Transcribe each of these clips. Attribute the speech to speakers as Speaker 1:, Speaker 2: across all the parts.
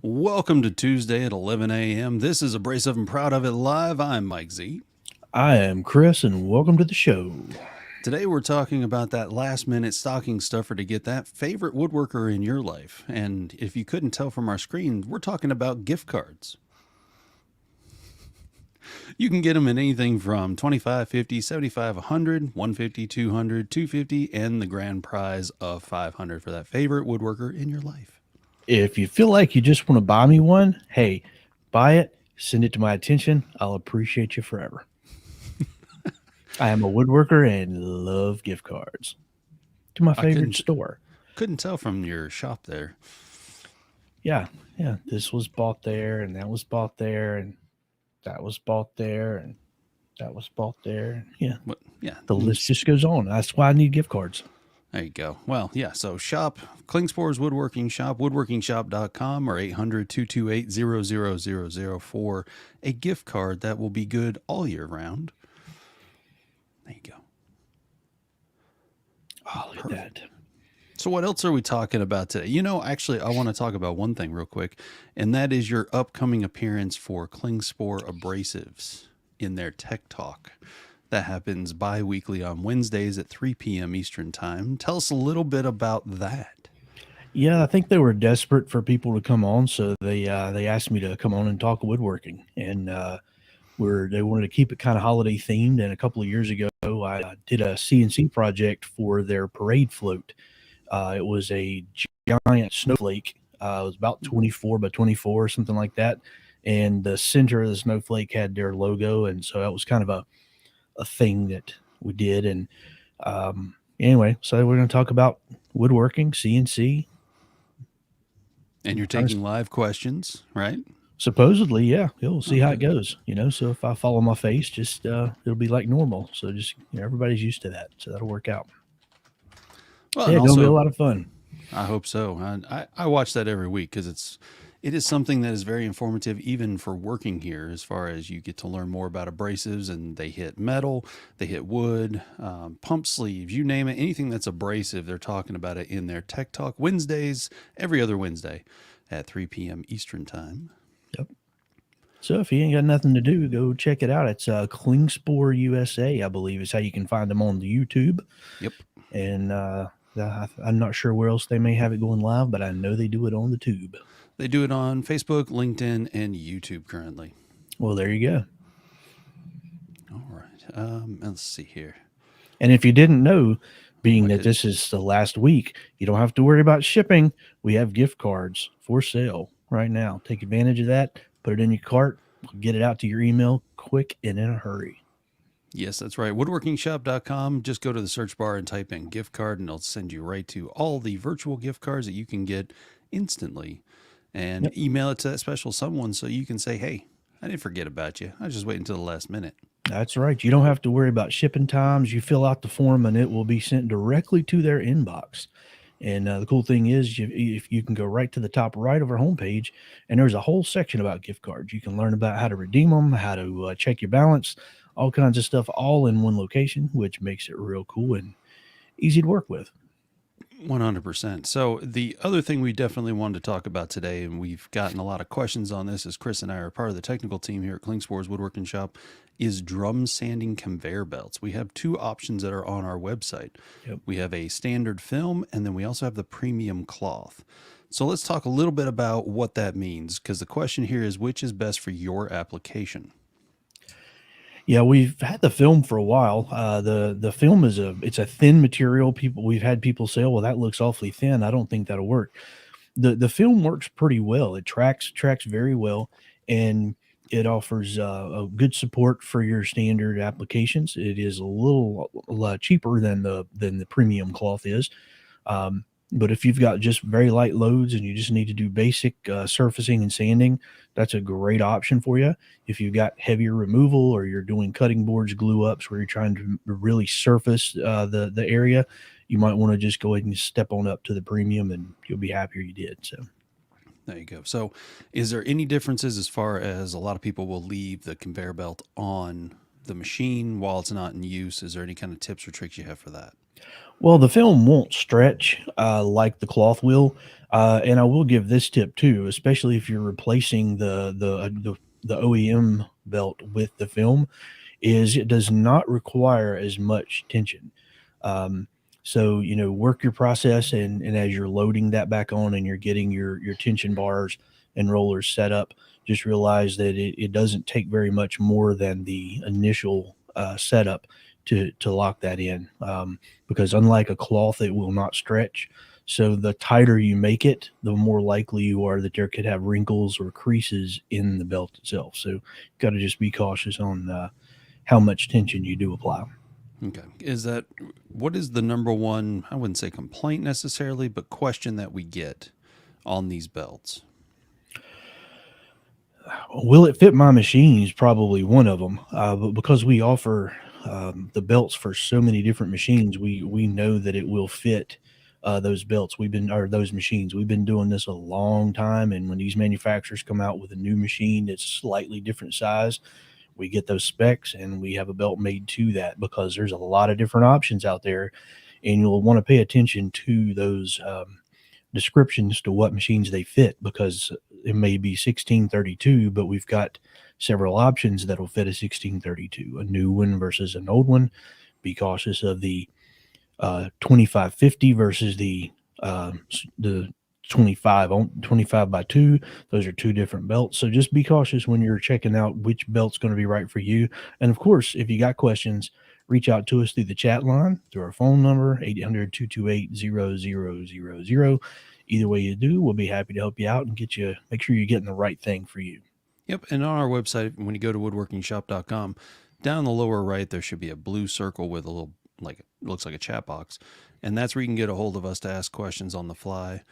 Speaker 1: Welcome to Tuesday at 11 a.m. This is Abrasive and Proud of It Live. I'm Mike Z.
Speaker 2: I am Chris, and welcome to the show.
Speaker 1: Today we're talking about that last minute stocking stuffer to get that favorite woodworker in your life. And if you couldn't tell from our screen, we're talking about gift cards. You can get them in anything from 25, 50, 75, 100, 150, 200, 250, and the grand prize of 500 for that favorite woodworker in your life.
Speaker 2: If you feel like you just want to buy me one, hey, buy it, send it to my attention. I'll appreciate you forever. I am a woodworker and love gift cards to my
Speaker 1: I
Speaker 2: favorite store.
Speaker 1: couldn't tell from your shop there.
Speaker 2: Yeah, yeah. This was bought there, and that was bought there, and that was bought there, and that was bought there. Yeah,
Speaker 1: What? Yeah.
Speaker 2: the list just goes on. That's why I need gift cards.
Speaker 1: There you go. Well, yeah. So shop Klingspor's Woodworking Shop, woodworkingshop.com or 800-228-0000 for a gift card that will be good all year round. There you go.
Speaker 2: Oh, look at that.
Speaker 1: So what else are we talking about today? Actually, I want to talk about one thing real quick, and that is your upcoming appearance for Klingspor Abrasives in their Tech Talk. That happens bi-weekly on Wednesdays at 3 p.m. Eastern Time. Tell us a little bit about that.
Speaker 2: Yeah, I think they were desperate for people to come on, so they asked me to come on and talk woodworking, and they wanted to keep it kind of holiday themed. And a couple of years ago, I did a CNC project for their parade float. It was a giant snowflake. It was about 24 by 24 or something like that, and the center of the snowflake had their logo, and so that was kind of a thing that we did. And anyway, so we're going to talk about woodworking, CNC.
Speaker 1: And you're taking live questions, right?
Speaker 2: Supposedly, yeah. We'll see how it
Speaker 1: Okay.
Speaker 2: goes. So if I follow my face, just it'll be like normal. So just everybody's used to that, so that'll work out.
Speaker 1: Well, and
Speaker 2: Yeah, gonna be a
Speaker 1: also,
Speaker 2: lot of fun.
Speaker 1: I hope so. I watch that every week because it is something that is very informative, even for working here, as far as you get to learn more about abrasives, and they hit metal, they hit wood, pump sleeves, you name it, anything that's abrasive. They're talking about it in their Tech Talk Wednesdays, every other Wednesday at 3 p.m. Eastern Time.
Speaker 2: Yep. So if you ain't got nothing to do, go check it out. It's Klingspor USA, I believe, is how you can find them on the YouTube.
Speaker 1: Yep.
Speaker 2: And I'm not sure where else they may have it going live, but I know they do it on the tube.
Speaker 1: They do it on Facebook, LinkedIn, and YouTube currently.
Speaker 2: Well, there you go.
Speaker 1: All right. Let's see here.
Speaker 2: And if you didn't know, being
Speaker 1: I
Speaker 2: that
Speaker 1: did.
Speaker 2: this is the last week, you don't have to worry about shipping. We have gift cards for sale right now. Take advantage of that. Put it in your cart. Get it out to your email quick and in a hurry.
Speaker 1: Yes, that's right. Woodworkingshop.com. Just go to the search bar and type in gift card, and it'll send you right to all the virtual gift cards that you can get instantly. And
Speaker 2: Yep.
Speaker 1: email it to that special someone so you can say, hey, I didn't forget about you. I was just waiting until the last minute.
Speaker 2: That's right. You don't have to worry about shipping times. You fill out the form and it will be sent directly to their inbox. And the cool thing is, if you can go right to the top right of our homepage, and there's a whole section about gift cards. You can learn about how to redeem them, how to check your balance, all kinds of stuff, all in one location, which makes it real cool and easy to work with.
Speaker 1: 100%. So the other thing we definitely wanted to talk about today, and we've gotten a lot of questions on this as Chris and I are part of the technical team here at Klingspor's Woodworking Shop, is drum sanding conveyor belts. We have two options that are on our website.
Speaker 2: Yep.
Speaker 1: We have a standard film, and then we also have the premium cloth. So let's talk a little bit about what that means, because the question here is which is best for your application.
Speaker 2: Yeah, we've had the film for a while. The film it's a thin material. We've had people say, "Oh, well, that looks awfully thin. I don't think that'll work." The film works pretty well. It tracks very well, and it offers a good support for your standard applications. It is a lot cheaper than the premium cloth is. But if you've got just very light loads and you just need to do basic surfacing and sanding, that's a great option for you. If you've got heavier removal or you're doing cutting boards, glue ups, where you're trying to really surface the area, you might want to just go ahead and step on up to the premium, and you'll be happier you did. So
Speaker 1: There you go. So, is there any differences as far as a lot of people will leave the conveyor belt on the machine while it's not in use? Is there any kind of tips or tricks you have for that?
Speaker 2: Well, the film won't stretch like the cloth will, and I will give this tip too, especially if you're replacing the OEM belt with the film, is it does not require as much tension. Um, so work your process, and as you're loading that back on and you're getting your tension bars and rollers set up, just realize that it doesn't take very much more than the initial setup to lock that in. Because unlike a cloth, it will not stretch. So the tighter you make it, the more likely you are that there could have wrinkles or creases in the belt itself. So got to just be cautious on how much tension you do apply.
Speaker 1: Okay. What is the number one, I wouldn't say complaint necessarily, but question that we get on these belts?
Speaker 2: Will it fit my machine is probably one of them, but because we offer the belts for so many different machines, we know that it will fit those belts. Or those machines. We've been doing this a long time, and when these manufacturers come out with a new machine that's slightly different size, we get those specs and we have a belt made to that because there's a lot of different options out there, and you'll want to pay attention to those descriptions to what machines they fit because it may be 1632, but we've got several options that'll fit a 1632, a new one versus an old one. Be cautious of the 2550 versus the 25 by 2. Those are two different belts, so just be cautious when you're checking out which belt's going to be right for you. And of course, if you got questions, reach out to us through the chat line, through our phone number 800-228-0000. Either way you do, we'll be happy to help you out and make sure you're getting the right thing for you.
Speaker 1: Yep. And on our website, when you go to woodworkingshop.com, down in the lower right, there should be a blue circle with a little, like, it looks like a chat box. And that's where you can get a hold of us to ask questions on the fly.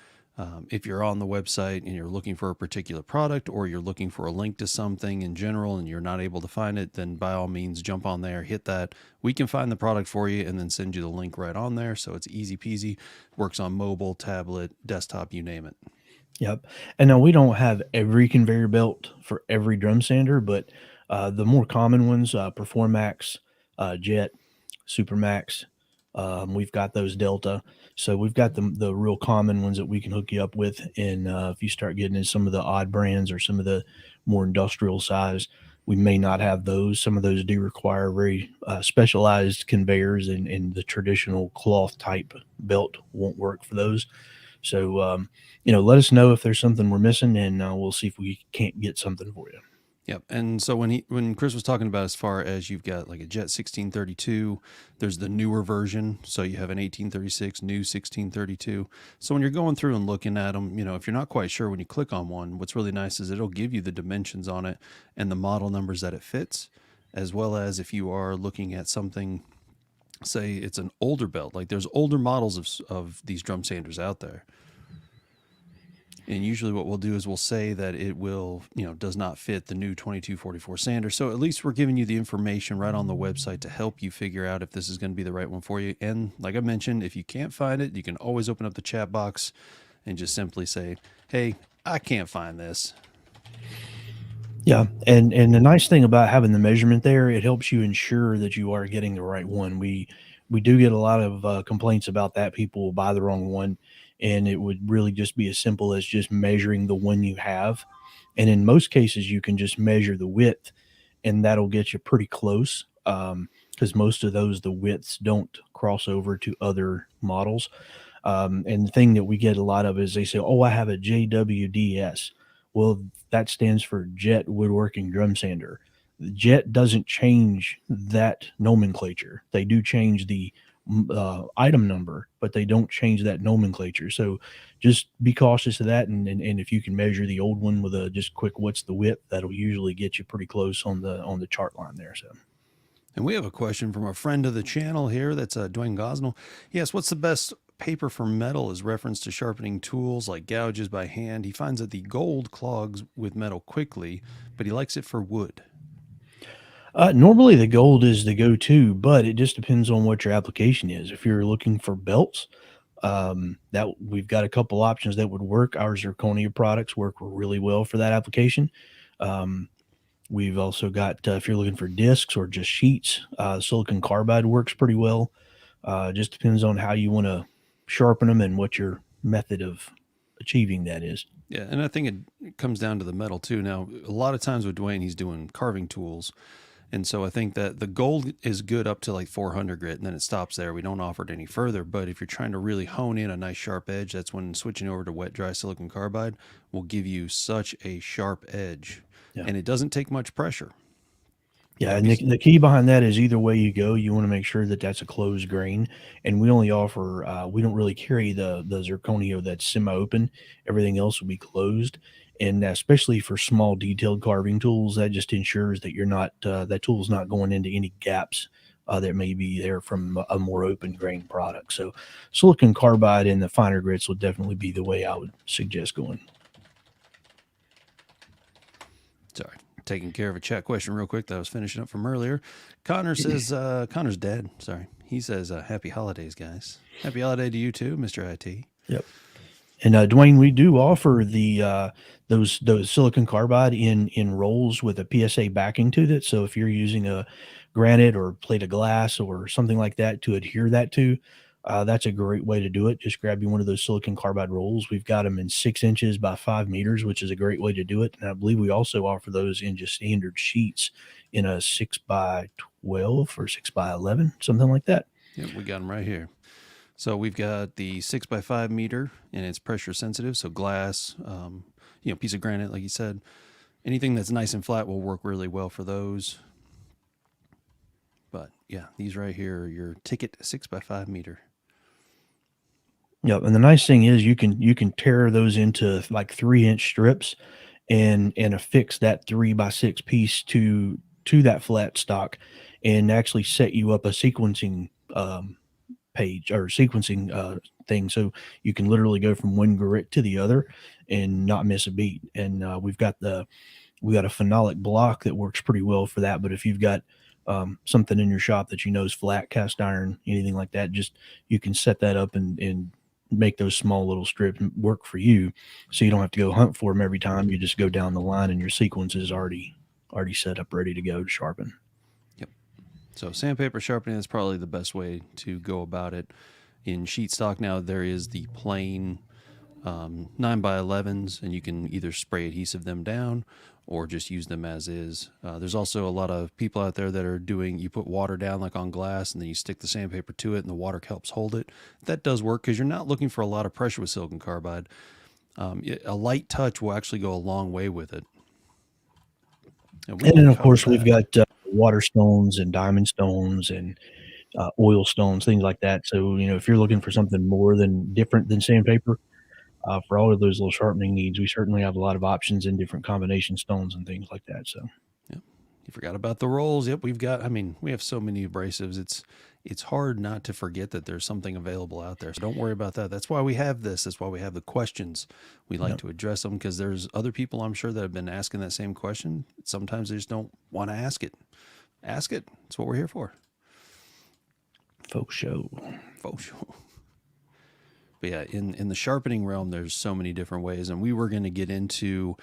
Speaker 1: If you're on the website and you're looking for a particular product or you're looking for a link to something in general and you're not able to find it, then by all means, jump on there, hit that. We can find the product for you and then send you the link right on there. So it's easy peasy. Works on mobile, tablet, desktop, you name it.
Speaker 2: Yep. And now we don't have every conveyor belt for every drum sander, but the more common ones, Performax, Jet, Supermax, we've got those Delta. So we've got the real common ones that we can hook you up with. And if you start getting in some of the odd brands or some of the more industrial size, we may not have those. Some of those do require very specialized conveyors, and the traditional cloth type belt won't work for those. So, let us know if there's something we're missing, and we'll see if we can't get something for you.
Speaker 1: Yep. And so when Chris was talking about as far as you've got like a Jet 1632, there's the newer version. So you have an 1836, new 1632. So when you're going through and looking at them, if you're not quite sure when you click on one, what's really nice is it'll give you the dimensions on it and the model numbers that it fits, as well as if you are looking at something, say it's an older belt, like there's older models of these drum sanders out there. And usually what we'll do is we'll say that it will, does not fit the new 2244 sander. So at least we're giving you the information right on the website to help you figure out if this is going to be the right one for you. And like I mentioned, if you can't find it, you can always open up the chat box and just simply say, hey, I can't find this.
Speaker 2: Yeah, and the nice thing about having the measurement there, it helps you ensure that you are getting the right one. We do get a lot of complaints about that. People will buy the wrong one, and it would really just be as simple as just measuring the one you have. And in most cases, you can just measure the width, and that'll get you pretty close. Because most of those, the widths don't cross over to other models. And the thing that we get a lot of is they say, "Oh, I have a JWDS." Well, that stands for Jet Woodworking Drum Sander. Jet doesn't change that nomenclature. They do change the item number, but they don't change that nomenclature. So just be cautious of that. And if you can measure the old one with a just quick what's the width, that'll usually get you pretty close on the chart line there. So.
Speaker 1: And we have a question from a friend of the channel here. That's Dwayne Gosnell. Yes, what's the best paper for metal is reference to sharpening tools like gouges by hand. He finds that the gold clogs with metal quickly, but he likes it for wood.
Speaker 2: Normally the gold is the go-to, but it just depends on what your application is. If you're looking for belts, that we've got a couple options that would work. Our zirconia products work really well for that application. We've also got, if you're looking for discs or just sheets, silicon carbide works pretty well. Just depends on how you want to sharpen them and what your method of achieving that is.
Speaker 1: Yeah, and I think it comes down to the metal too. Now, a lot of times with Dwayne, he's doing carving tools, and so I think that the gold is good up to like 400 grit, and then it stops there. We don't offer it any further. But if you're trying to really hone in a nice sharp edge, that's when switching over to wet dry silicon carbide will give you such a sharp edge,
Speaker 2: Yeah.
Speaker 1: and it doesn't take much pressure.
Speaker 2: Yeah, and the key behind that is either way you go, you want to make sure that that's a closed grain. And we only offer, we don't really carry the zirconio that's semi-open. Everything else will be closed, and especially for small detailed carving tools, that just ensures that you're not that tool's not going into any gaps that may be there from a more open grain product. So, silicon carbide and the finer grits will definitely be the way I would suggest going.
Speaker 1: Sorry, taking care of a chat question real quick that I was finishing up from earlier. Connor says, Connor's dead. Sorry. He says, happy holidays, guys. Happy holiday to you too, Mr. IT.
Speaker 2: Yep. And Dwayne, we do offer the those silicon carbide in rolls with a PSA backing to it. So if you're using a granite or plate of glass or something like that to adhere that to, that's a great way to do it. Just grab you one of those silicon carbide rolls. We've got them in 6 inches by 5 meters, which is a great way to do it. And I believe we also offer those in just standard sheets in a 6x12 or 6x11, something like that.
Speaker 1: Yep, we got them right here. So we've got the 6x5 meter, and it's pressure sensitive. So glass, piece of granite, like you said, anything that's nice and flat will work really well for those. But yeah, these right here are your ticket 6x5 meter.
Speaker 2: Yep, and the nice thing is you can tear those into like 3-inch strips and affix that 3x6 piece to that flat stock and actually set you up a sequencing page or sequencing thing, so you can literally go from one grit to the other and not miss a beat. And we got a phenolic block that works pretty well for that. But if you've got something in your shop that you know is flat, cast iron, anything like that, just you can set that up and make those small little strips work for you, so you don't have to go hunt for them every time. You just go down the line and your sequence is already set up, ready to go to sharpen.
Speaker 1: Yep. So sandpaper sharpening is probably the best way to go about it. In sheet stock now, there is the plain 9x11s, and you can either spray adhesive them down or just use them as is. There's also a lot of people out there that are doing, you put water down like on glass, and then you stick the sandpaper to it, and the water helps hold it. That does work because you're not looking for a lot of pressure with silicon carbide. A light touch will actually go a long way with it.
Speaker 2: And then, of course, we've got water stones and diamond stones and oil stones, things like that. So, if you're looking for something more than different than sandpaper, for all of those little sharpening needs, we certainly have a lot of options in different combination stones and things like that. So,
Speaker 1: yep. You forgot about the rolls. Yep, we have so many abrasives. It's hard not to forget that there's something available out there. So don't worry about that. That's why we have this. That's why we have the questions. We like to address them because there's other people, I'm sure, that have been asking that same question. Sometimes they just don't want to ask it. Ask it. That's what we're here for.
Speaker 2: faux show.
Speaker 1: But yeah, in the sharpening realm, there's so many different ways, and we were going to get into.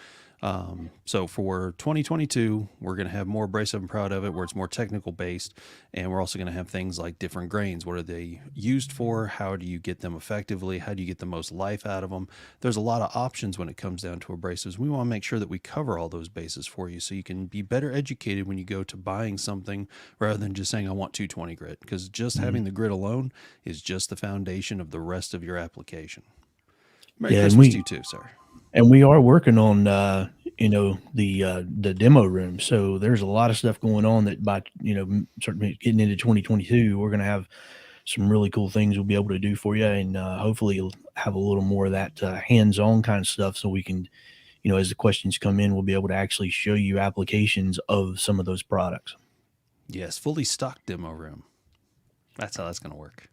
Speaker 1: So for 2022, we're going to have more Abrasive and Proud of It, where it's more technical based, and we're also going to have things like different grains. What are they used for? How do you get them effectively? How do you get the most life out of them? There's a lot of options when it comes down to abrasives. We want to make sure that we cover all those bases for you, so you can be better educated when you go to buying something, rather than just saying I want 220 grit, because just having the grit alone is just the foundation of the rest of your application. Merry Christmas to you too, sir.
Speaker 2: And we are working on, the demo room. So there's a lot of stuff going on that by, certainly getting into 2022, we're going to have some really cool things we'll be able to do for you. And hopefully you'll have a little more of that hands-on kind of stuff, so we can, as the questions come in, we'll be able to actually show you applications of some of those products.
Speaker 1: Yes, fully stocked demo room. That's how that's going to work.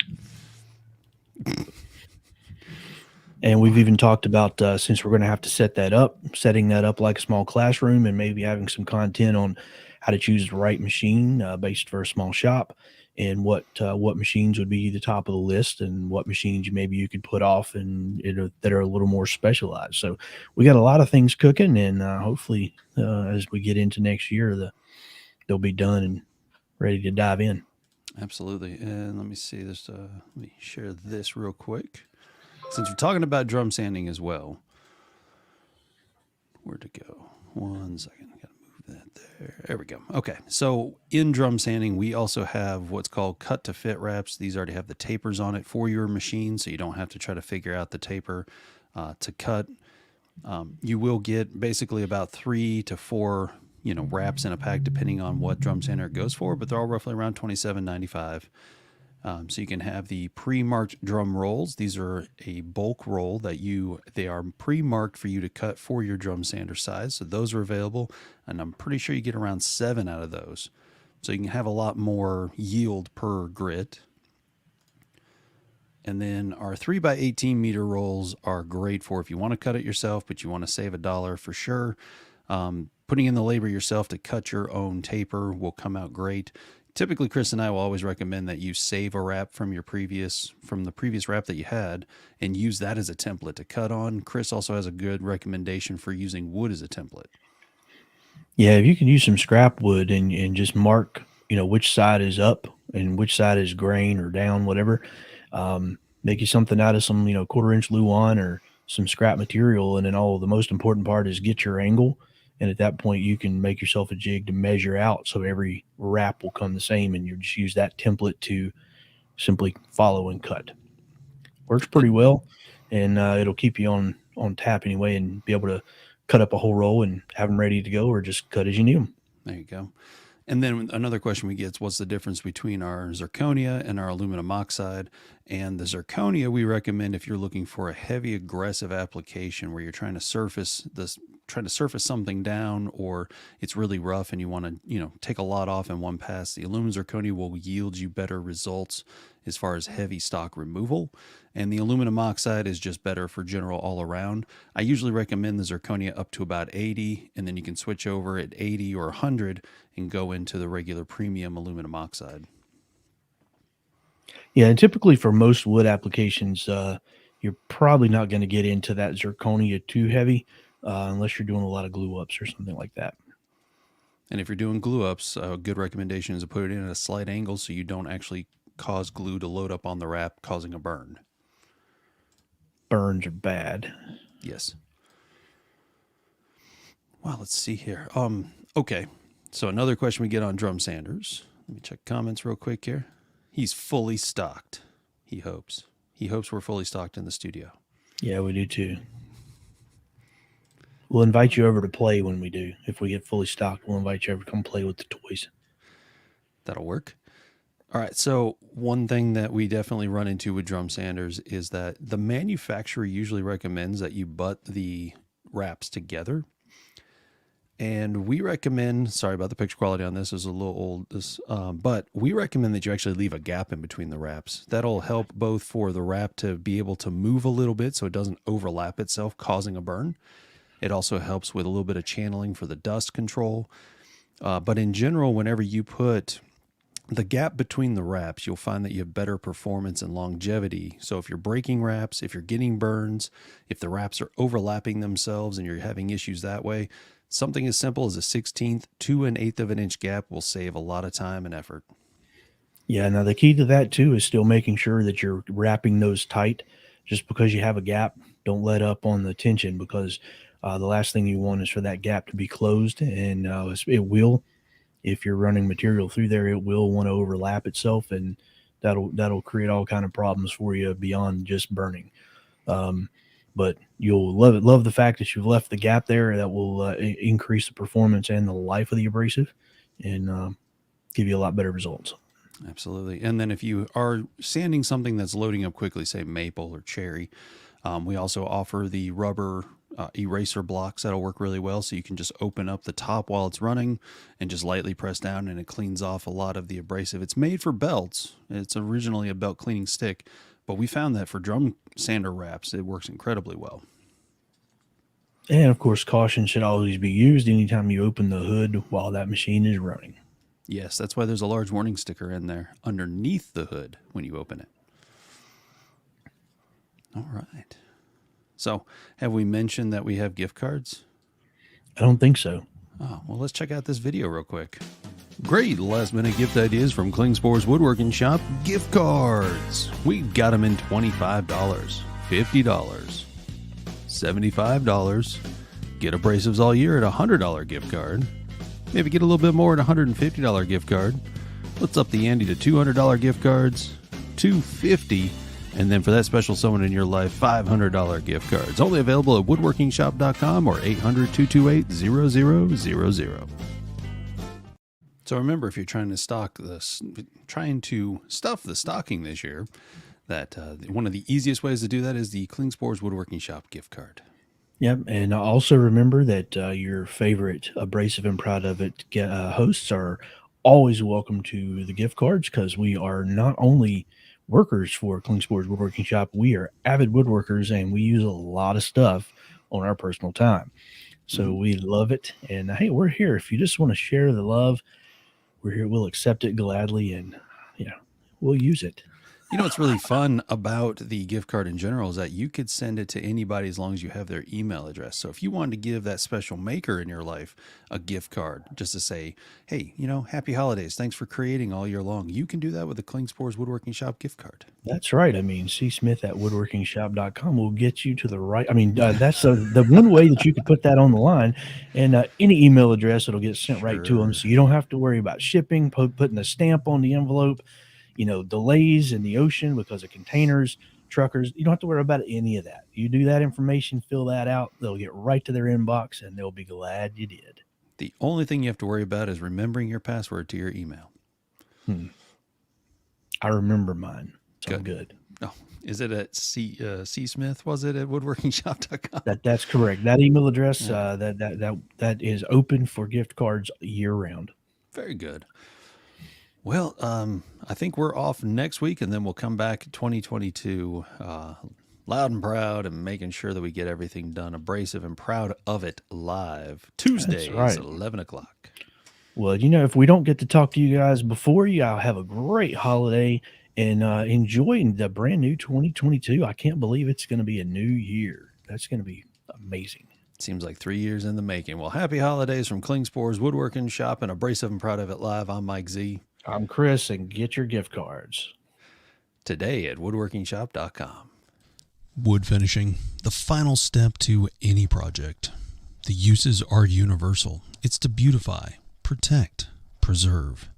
Speaker 2: And we've even talked about, since we're going to have to setting that up like a small classroom, and maybe having some content on how to choose the right machine based for a small shop, and what machines would be the top of the list, and what machines maybe you could put off and that are a little more specialized. So we got a lot of things cooking, and hopefully as we get into next year, they'll be done and ready to dive in.
Speaker 1: Absolutely. And let me see this. Let me share this real quick. Since we're talking about drum sanding as well, where'd it go? 1 second. I got to move that there. There we go. Okay. So in drum sanding, we also have what's called cut to fit wraps. These already have the tapers on it for your machine, so you don't have to try to figure out the taper to cut. You will get basically about 3 to 4 wraps in a pack depending on what drum sander it goes for, but they're all roughly around $27.95. So you can have the pre-marked drum rolls. These are a bulk roll they are pre-marked for you to cut for your drum sander size. So those are available, and I'm pretty sure you get around 7 out of those. So you can have a lot more yield per grit. And then our 3x18 meter rolls are great for if you want to cut it yourself, but you want to save $1 for sure. Putting in the labor yourself to cut your own taper will come out great. Typically, Chris and I will always recommend that you save a wrap from the previous wrap that you had and use that as a template to cut on. Chris also has a good recommendation for using wood as a template.
Speaker 2: Yeah, if you can use some scrap wood and just mark, which side is up and which side is grain or down, whatever. Make you something out of some, 1/4 inch luan or some scrap material, and then the most important part is get your angle. And at that point, you can make yourself a jig to measure out so every wrap will come the same, and you just use that template to simply follow and cut. Works pretty well, and it'll keep you on tap anyway, and be able to cut up a whole roll and have them ready to go, or just cut as you need them.
Speaker 1: There you go. And then another question we get is what's the difference between our zirconia and our aluminum oxide? And the zirconia we recommend if you're looking for a heavy aggressive application where you're trying to surface something down, or it's really rough and you want to, take a lot off in one pass. The aluminum zirconia will yield you better results as far as heavy stock removal. And the aluminum oxide is just better for general all around. I usually recommend the zirconia up to about 80, and then you can switch over at 80 or 100 and go into the regular premium aluminum oxide.
Speaker 2: Yeah, and typically for most wood applications, you're probably not going to get into that zirconia too heavy, unless you're doing a lot of glue ups or something like that.
Speaker 1: And if you're doing glue ups, a good recommendation is to put it in at a slight angle so you don't actually cause glue to load up on the wrap, causing a burn.
Speaker 2: Burns are bad.
Speaker 1: Yes. Well, let's see here. Okay. So another question we get on drum sanders. Let me check comments real quick here. He's fully stocked. He hopes. He hopes we're fully stocked in the studio.
Speaker 2: Yeah, we do too. We'll invite you over to play when we do. If we get fully stocked, we'll invite you over to come play with the toys.
Speaker 1: That'll work. All right. So one thing that we definitely run into with drum sanders is that the manufacturer usually recommends that you butt the wraps together. And we recommend, sorry about the picture quality on this, is a little old, but we recommend that you actually leave a gap in between the wraps. That'll help both for the wrap to be able to move a little bit so it doesn't overlap itself, causing a burn. It also helps with a little bit of channeling for the dust control. But in general, whenever you put the gap between the wraps, you'll find that you have better performance and longevity. So if you're breaking wraps, if you're getting burns, if the wraps are overlapping themselves and you're having issues that way, something as simple as a 1/16 to 1/8 of an inch gap will save a lot of time and effort.
Speaker 2: Yeah, now the key to that too is still making sure that you're wrapping those tight. Just because you have a gap, don't let up on the tension, because the last thing you want is for that gap to be closed, and it will. If you're running material through there, it will want to overlap itself, and that'll create all kind of problems for you beyond just burning. Um, but you'll love the fact that you've left the gap there. That will increase the performance and the life of the abrasive, and give you a lot better results.
Speaker 1: Absolutely. And then if you are sanding something that's loading up quickly, say maple or cherry, we also offer the rubber eraser blocks that'll work really well. So you can just open up the top while it's running and just lightly press down, and it cleans off a lot of the abrasive. It's made for belts. It's originally a belt cleaning stick, but we found that for drum sander wraps, it works incredibly well.
Speaker 2: And of course, caution should always be used anytime you open the hood while that machine is running.
Speaker 1: Yes, that's why there's a large warning sticker in there underneath the hood when you open it. All right. So, have we mentioned that we have gift cards?
Speaker 2: I don't think so.
Speaker 1: Oh, well, let's check out this video real quick. Great last-minute gift ideas from Klingspor's Woodworking Shop. Gift cards. We've got them in $25, $50, $75. Get abrasives all year at a $100 gift card. Maybe get a little bit more at a $150 gift card. Let's up the ante to $200 gift cards, $250, and then for that special someone in your life, $500 gift cards. Only available at woodworkingshop.com or 800-228-0000. So remember, if you're trying to stuff the stocking this year, that one of the easiest ways to do that is the Klingspor's Woodworking Shop gift card.
Speaker 2: Yep, and also remember that your favorite Abrasive and Proud of It hosts are always welcome to the gift cards, because we are not only workers for Klingspor's Woodworking Shop, we are avid woodworkers, and we use a lot of stuff on our personal time. So we love it, and hey, we're here. If you just want to share the love, we're here. We'll accept it gladly, and we'll use it.
Speaker 1: You know what's really fun about the gift card in general is that you could send it to anybody as long as you have their email address. So if you wanted to give that special maker in your life a gift card just to say, hey, happy holidays, thanks for creating all year long, you can do that with the Klingspor's Woodworking Shop gift card.
Speaker 2: That's right. I mean, csmith@woodworkingshop.com will get you to the right. I mean, that's the one way that you could put that on the line, and any email address, it'll get sent right to them. So you don't have to worry about shipping, putting a stamp on the envelope, delays in the ocean because of containers, truckers. You don't have to worry about any of that. You do that information, fill that out, they'll get right to their inbox, and they'll be glad you did.
Speaker 1: The only thing you have to worry about is remembering your password to your email.
Speaker 2: I remember mine. So good.
Speaker 1: Oh, is it at C Smith? Was it at woodworkingshop.com?
Speaker 2: That's correct. That email address, that is open for gift cards year round.
Speaker 1: Very good. Well, I think we're off next week, and then we'll come back 2022 loud and proud and making sure that we get everything done. Abrasive and Proud of It live Tuesdays at 11 o'clock.
Speaker 2: Well, if we don't get to talk to you guys before, y'all have a great holiday and enjoy the brand new 2022. I can't believe it's going to be a new year. That's going to be amazing.
Speaker 1: Seems like 3 years in the making. Well, happy holidays from Klingspor's Woodworking Shop and Abrasive and Proud of It live. I'm Mike Z.
Speaker 2: I'm Chris, and get your gift cards
Speaker 1: today at woodworkingshop.com.
Speaker 3: Wood finishing, the final step to any project. The uses are universal. It's to beautify, protect, preserve.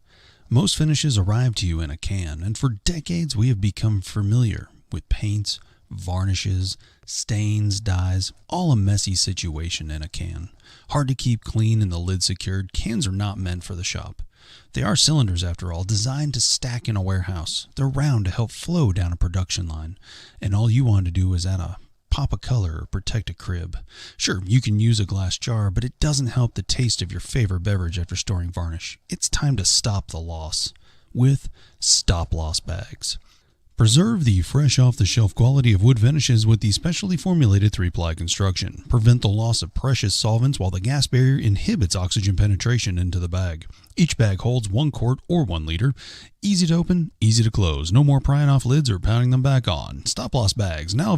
Speaker 3: Most finishes arrive to you in a can, and for decades we have become familiar with paints, varnishes, stains, dyes, all a messy situation in a can. Hard to keep clean and the lid secured. Cans are not meant for the shop. They are cylinders, after all, designed to stack in a warehouse. They're round to help flow down a production line, and all you want to do is add a pop of color or protect a crib. Sure, you can use a glass jar, but it doesn't help the taste of your favorite beverage after storing varnish. It's time to stop the loss with Stop Loss bags. Preserve the fresh off-the-shelf quality of wood finishes with the specially formulated 3-ply construction. Prevent the loss of precious solvents while the gas barrier inhibits oxygen penetration into the bag. Each bag holds 1 quart or 1 liter. Easy to open, easy to close. No more prying off lids or pounding them back on. Stop Loss bags now available